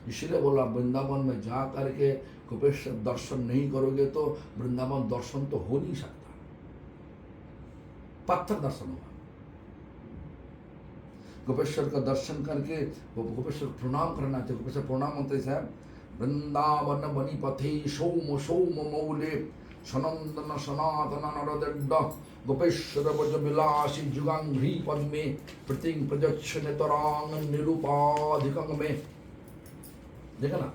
इसलिए बोला वृंदावन में जा करके गोपेश्वर दर्शन नहीं करोगे तो वृंदावन दर्शन तो हो नहीं सकता पत्थर दर्शन होगा। गोपेश्वर का दर्शन करके गोपेश्वर प्रणाम करना चाहिए। गोपेश्वर प्रणाम होते हैं वृंदावन बनी पथे सोम सोम मौले सनंदन सनातन नरदड्ड गोपेश्वर ब्रज विलासी जुगांघ्री पद्मे प्रतिंग प्रजक्ष नेतरांग निरूपाधिकंग में देखा ना।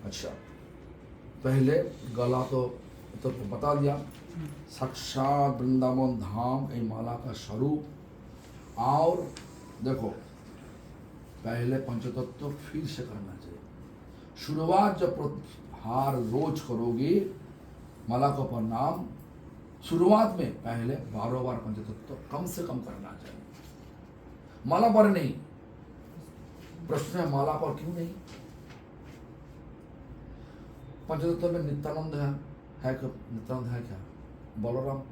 अच्छा पहले गला तो बता दिया साक्षात वृंदावन धाम ये माला का स्वरूप। और देखो पहले पंचतत्व फिर से करना चाहिए। शुरुआत जब हार रोज करोगे माला को प्रणाम शुरुआत में पहले 12 बार पंचतत्व कम से कम करना चाहिए। माला पर नहीं। प्रश्न है माला पर क्यों नहीं। पंचतत्व में नित्यानंद है नित्यानंद है क्या बलराम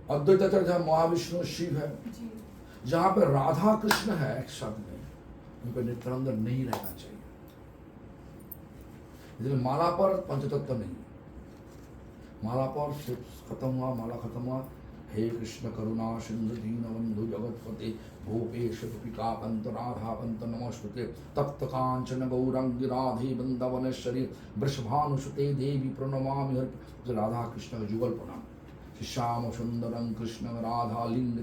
अद्वैताचार्य जहाँ महाविष्णु शिव है जी जहाँ पे राधा कृष्ण है एक शब्द में उन पर नित्यानंद नहीं रहना चाहिए। इसलिए माला पर पंचतत्व नहीं। माला पर खत्म हुआ माला खत्म हुआ हे कृष्ण करुणा सिंधु दीन बंधु जगतपते भूपेश गोपिका पंत राधा पंत नमस्ते तप्त कांचन गौरंगी राधे वृंदावनेश्वरी वृषभानुसुते देवी प्रणमामि हर। राधा कृष्ण का जुगल प्रणाम श्याम सुंदरम कृष्ण राधा लिंग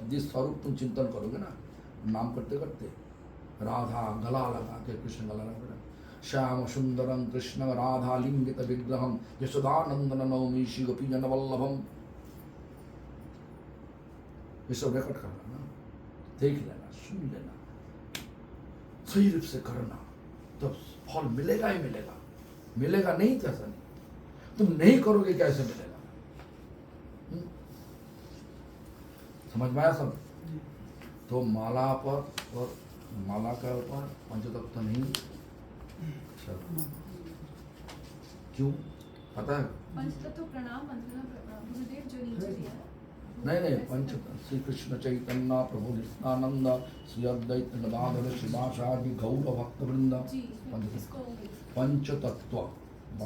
जिस स्वरूप तुम चिंतन करोगे ना नाम करते करते राधा गला लगा के कृष्ण गला लगा श्याम सुंदरम कृष्ण राधा लिंगित विग्रहम यशोदानंदन नवमी श्री गोपी जन वल्लभम। ये सब रेकॉर्ड करना ना देख लेना, सुन लेना, सही रूप से करना, तब फल मिलेगा ही मिलेगा। मिलेगा नहीं तो ऐसा नहीं, तुम नहीं करोगे कैसे मिलेगा? समझ में आया सब? तो माला पर और माला का ऊपर पंचतत्व नहीं, क्यों पता है? पंचतत्व प्रणाम मंत्र में गुरुदेव जो नीचे दिया है नहीं नहीं, पंच श्री कृष्ण चैतन्य प्रभु नित्यानंद श्री अद्वैत गदाधर शिवाचार्य गौर भक्त वृंद। जी पंच इसको पंचतत्व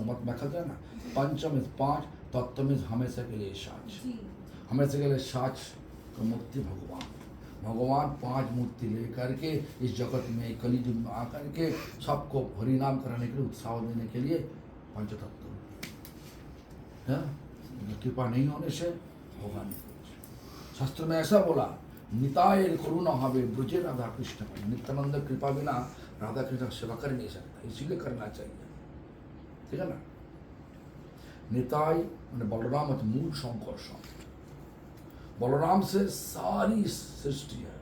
मत में कहते हैं ना, पंच में पांच, तत्व में हमेशा के लिए साच, जी हमेशा के लिए साच का मूर्ति भगवान। भगवान पांच मूर्ति लेकर के इस जगत में कलियुग में आकर के सबको हरिनाम कराने के लिए, उत्साह देने के लिए पंचतत्व है। कृपा नहीं होने से होगा नहीं। शास्त्र में ऐसा बोला, निताय करुणा हवे ब्रजे राधा कृष्ण का। नित्यानंद कृपा बिना राधा कृष्ण सेवा कर नहीं सकता, इसीलिए करना चाहिए, ठीक है ना। निताय मैंने बलराम मूल संकर्षण, बलराम से सारी सृष्टि है।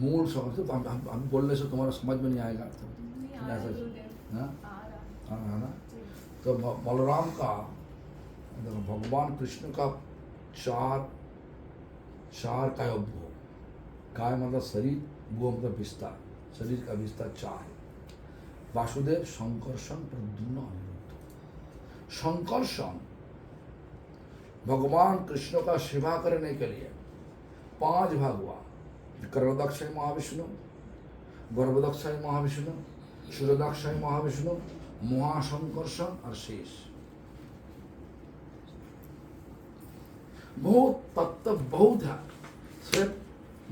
मूल संकर्षण हम बोलने से तुम्हारा समझ में नहीं आएगा, नहीं आ रहा है गुरुदेव, हाँ आ रहा है। हाँ ना। जी तो बलराम का, देखो भगवान कृष्ण का चार काय भो, काय मतलब शरीर, वो मतलब विस्तार, शरीर का विस्तार चार है। वासुदेव संकर्षण प्रद्युम्न अनिरुद्ध। संकर्षण भगवान कृष्ण का सेवा करने के लिए पांच भाग हुआ, कर्णदक्षय महाविष्णु, गर्भदक्षय महाविष्णु, शिरोदक्षय महाविष्णु, महासंकर्षण और शेष। बहुत तत्व बहुत है, सिर्फ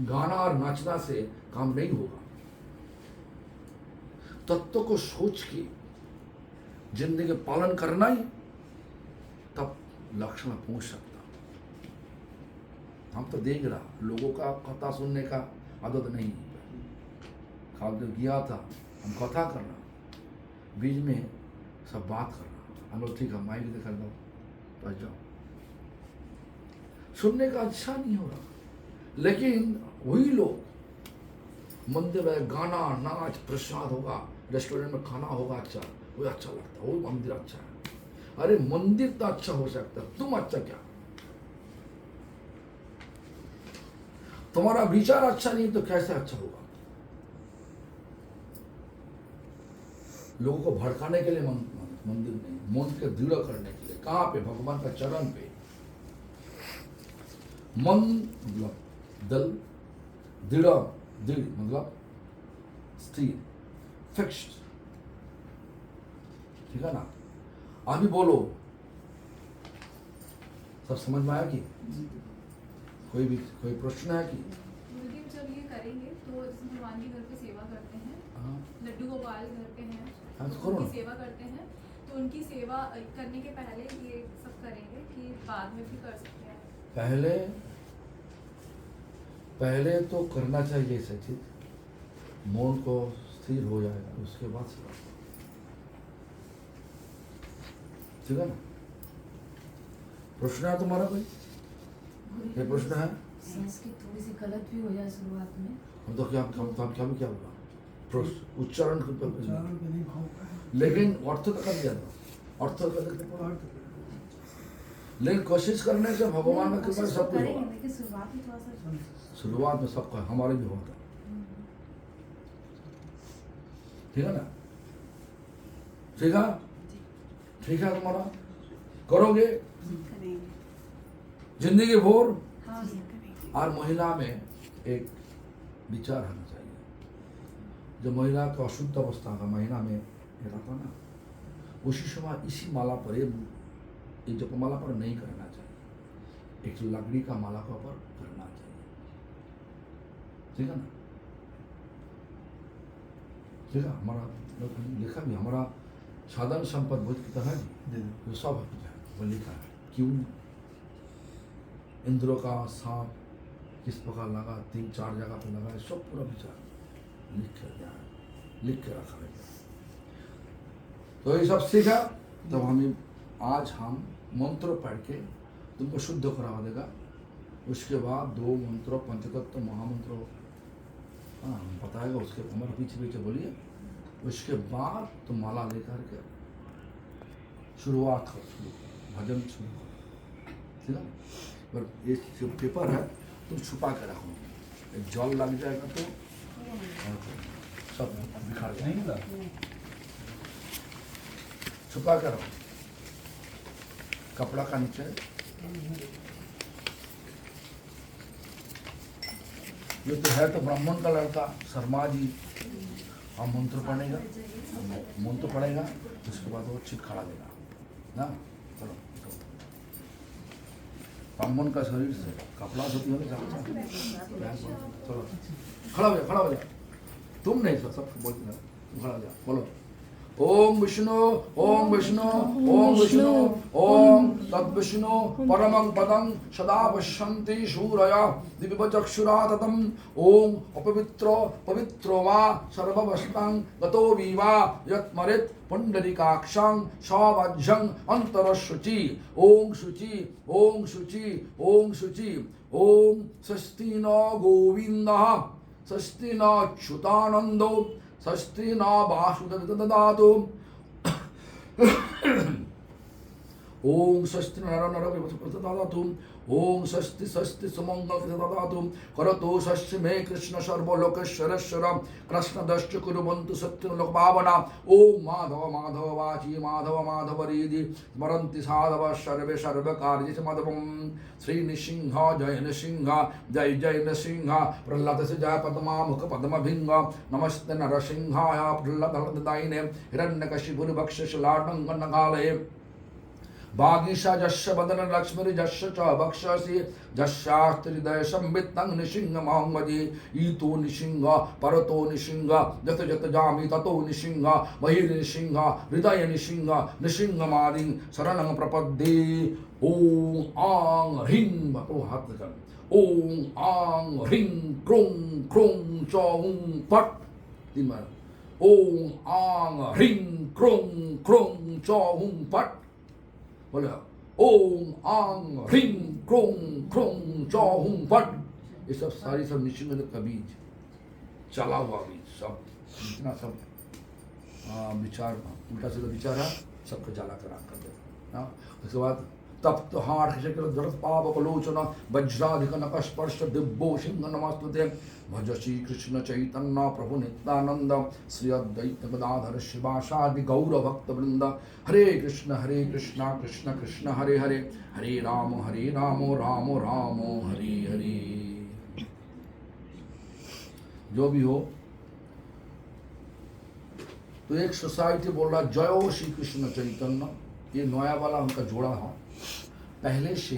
गाना और नाचना से काम नहीं होगा। तत्व को सोच के जिंदगी पालन करना ही, तब लक्ष्य में पहुंच सकता। हम तो देख रहा, लोगों का कथा सुनने का आदत नहीं है। खाल जो गया था हम कथा करना, बीच में सब बात करना, हम लोग ठीक है माइक दिखा दो तो जाओ, सुनने का अच्छा नहीं हो रहा। लेकिन वही लोग मंदिर में गाना नाच प्रसाद होगा, रेस्टोरेंट में खाना होगा, अच्छा वो अच्छा लगता है, वो मंदिर अच्छा है। अरे मंदिर तो अच्छा हो सकता है, तुम अच्छा क्या? तुम्हारा विचार अच्छा नहीं तो कैसे अच्छा होगा? लोगों को भड़काने के लिए मंदिर नहीं, मन के दृढ़ करने के लिए। कहाँ पे? भगवान का चरण पे। मन मतलब दल, दृढ़, दृढ़ मतलब स्थिर, फिक्स्ड, ठीक है ना। अभी बोलो, सब समझ में आया कि कोई प्रश्न है कि? गुरुदेव जब ये करेंगे तो जैसे भगवान जी घर पे सेवा करते हैं, हाँ लड्डू गोपाल घर पे हैं, हाँ, तो तो करो उनकी ना। सेवा करते हैं, तो उनकी सेवा करने के पहले ये सब करेंगे कि बाद में भी कर सकते हैं? पहले तो करना चाहिए सचित, मन को स्थिर हो जाएगा, उसके बाद सेवा, ठीक है ना। प्रश्न है तुम्हारा कोई? ये प्रश्न है? संस्कृत थोड़ी सी गलत भी हो जाए शुरुआत में। हम तो क्या बोला, उच्चारण उच्चारण पे नहीं भाव का है। लेकिन अर्थ तक कर दिया था, अर्थ कर देते पूरा। लेकिन कोशिश करने से भगवान का कृपा कोशिश सब कुछ करेंगे, होगा। लेकिन शुरुआत में थोड़ा सा शुरुआत में सबका, हमारे भी होता, ठीक है ना। ठीक है, ठीक है, तुम्हारा करोगे जिंदगी भर। हाँ और महिला में एक विचार होना चाहिए, जो महिला का अशुद्ध अवस्था का महीना में रहता ना, उसी समय इसी माला पर, ये जपमाला पर नहीं करना चाहिए, एक लकड़ी का माला का ऊपर करना चाहिए, ठीक है ना। ठीक है, हमारा लिखा भी, हमारा साधन संपद बहुत कितना है जो सब है, वो लिखा है। क्यों इंद्रों का सांप किस प्रकार लगा, 3-4 जगह पे लगा है, सब पूरा विचार लिख कर गया है, लिख के रखा है। तो ये सब सीखा, तब हम आज हम मंत्र पढ़ के तुमको शुद्ध करा देगा। उसके बाद 2 मंत्रों पंचतत्व महामंत्रों बताएगा, उसके हमारे पीछे पीछे बोलिए। उसके बाद तुम माला लेकर के शुरुआत करो, भजन शुरू करो, ठीक है। पर ये जो पेपर है तुम छुपा के रखो, एक जल लग जाएगा तो सब बिखर नहीं जाएगा। मिला छुपा के रखो कपड़ा का नीचे। ये तो है तो ब्राह्मण का लड़का शर्मा जी, हम मंत्र पढ़ेगा, मंत्र पढ़ेगा, उसके बाद वो चित खड़ा देगा ना। चलो ब्राह्मण का शरीर से कपड़ा धोती होने चलो खड़ा हो जा, खड़ा हो जा। तुम नहीं सर, सब बोलते हैं, तुम खड़ा हो जा, बोलो ओम विष्णु ओम विष्णु ओम विष्णु ओम तद्विष्णु परमं पदं सदा पश्यन्ति शूरया दिव्यचक्षुरा ततम् ओम अपवित्रो पवित्रो वा सर्ववस्तं गतो वीवा यत्मरित् पुंडरीकाक्षं सवाज्यं अंतरशुचि ओम शुचि ओम शुचि ओम शुचि ओम स्वस्ति न गोविन्दः स्वस्ति न अच्युतानन्दो षष्ठी न वासुदेव ओम षष्ठी नर नर ददातु ओम षष्ठी षष्ठी सुमंगल ददातु करतो षष्ठी मे कृष्ण सर्वलोकेश्वरेश्वर कृष्ण दश्च कुर्वन्तु सत्य लोक पावना ओम माधव माधव वाची माधव माधव रीति स्मरन्ति साधव सर्वे सर्वकार्येषु माधवम् श्री नृसिंह जय नृसिंह जय जय नृसिंह प्रह्लाद से जय पद्मा मुख पद्म भिंग नमस्ते नरसिंहाय प्रह्लादायिने हिरण्यकशिपुर्भक्षशलाटं गणकालये भागीशा जस्य वदन लक्ष्मी जस्य च भक्षसि जस्यास्त्रिदय संवित्तं निसिंह महमदि ईतो निसिंह परतो निसिंह जत जत जामि ततो निसिंह बहिर्निसिंह हृदय निसिंह निसिंह मादिं शरणं प्रपद्ये ओम आं ह्रीं बतो हाथ कर ओम आं ह्रीं क्रों क्रों चौं फट 3 बार ओम आं ह्रीं क्रों क्रों चौं फट बोलो ओम आंग ह्रीं क्रों क्रों चौं फट। ये सब सारी सब निश्चिंत का बीज, चला हुआ बीज, सब जितना सब विचार उल्टा सीधा विचार है सबको जला कर आग कर देगा। उसके बाद तप्त हाथ दर्द पाप लोचन वज्राधिक नकस्पर्श दिव्यो सिंह नमस्तुते भज श्री कृष्ण चैतन्य प्रभु नित्यानंद श्री अद्वैत गदाधर शिवासादि गौर भक्त वृंद हरे कृष्ण कृष्ण कृष्ण हरे हरे हरे राम राम राम हरे हरे। जो भी हो तो एक सोसाइटी बोल रहा जय श्री कृष्ण चैतन्य, ये नया वाला उनका जोड़ा है। पहले से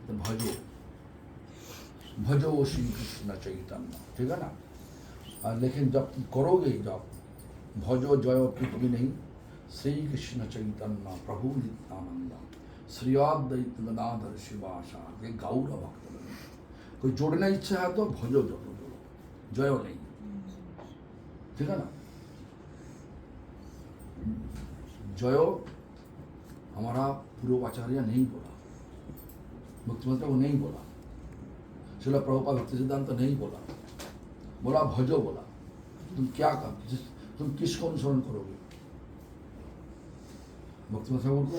तो भजो भजो श्री कृष्ण चैतन्य, ठीक है ना। लेकिन जब तुम करोगे, जब भजो जयो कुछ भी नहीं, श्री कृष्ण चैतन्य प्रभु नित्यानंद श्री अद्वैत गदाधर शिवासादि ये गौर भक्त। कोई जोड़ने इच्छा है तो भजो जोड़ो, जयो नहीं, ठीक है ना। जयो हमारा पूर्वाचार्य नहीं बोला, मुख्यमंत्री को नहीं बोला, श्रील प्रभुपाद भक्ति सिद्धांत नहीं बोला, बोला भजो बोला। तुम क्या कर, तुम किसको अनुसरण करोगे? भक्तिमंत ठाकुर को,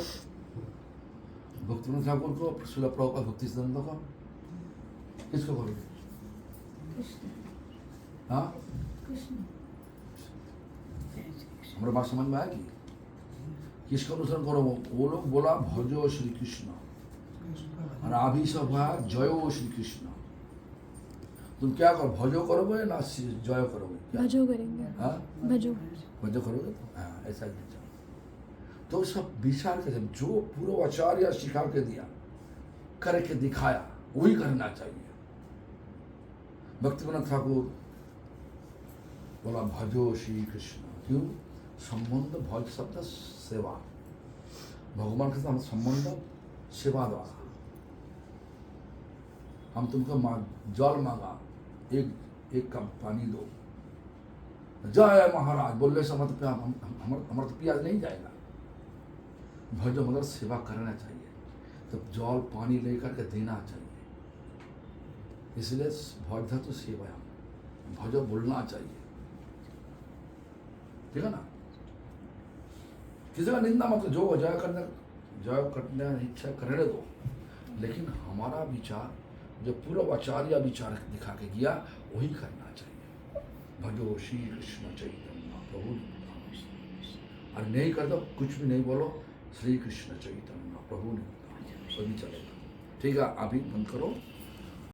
भक्तिमंत ठाकुर को, श्रील प्रभुपाद भक्ति सिद्धांत को, किसको करोगे? हाँ, हमारे बात समझ में आएगी? किसको अनुसरण करो? वो लोग बोला भजो श्री कृष्ण, और अभी सब है जयो श्री कृष्ण। तुम क्या करो, भजो करोगे ना जय करोगे? भजो करेंगे। हाँ, भजो भजो करोगे। हाँ, ऐसा ही विचार। तो सब विचार के जो पूर्वाचार्य सिखा के दिया, करके दिखाया, वही करना चाहिए। भक्तिविनोद ठाकुर बोला भजो श्री कृष्ण। क्यों? संबंध भज शब्द सेवा, भगवान के साथ संबंध सेवा द्वारा। हम तुमको जल मांगा, एक कप पानी दो, जय महाराज बोलने से मत प्यार, हमारा तो प्याज नहीं जाएगा। भजो मतलब सेवा करना चाहिए। तो जल पानी लेकर के देना चाहिए। इसलिए भजतु सेवायाम, भजो बोलना चाहिए, ठीक है ना। किसी का निंदा मत, जो जय करने इच्छा करने दो, लेकिन हमारा विचार जो पूर्वाचार्य विचार दिखा के गया वही करना चाहिए। भजो श्री कृष्ण चैतन्य प्रभु नित्यानंद। और नहीं कर दो, कुछ भी नहीं बोलो, श्री कृष्ण चैतन्य प्रभु नित्यानंद, सभी चलेगा। ठीक है, अभी बंद करो।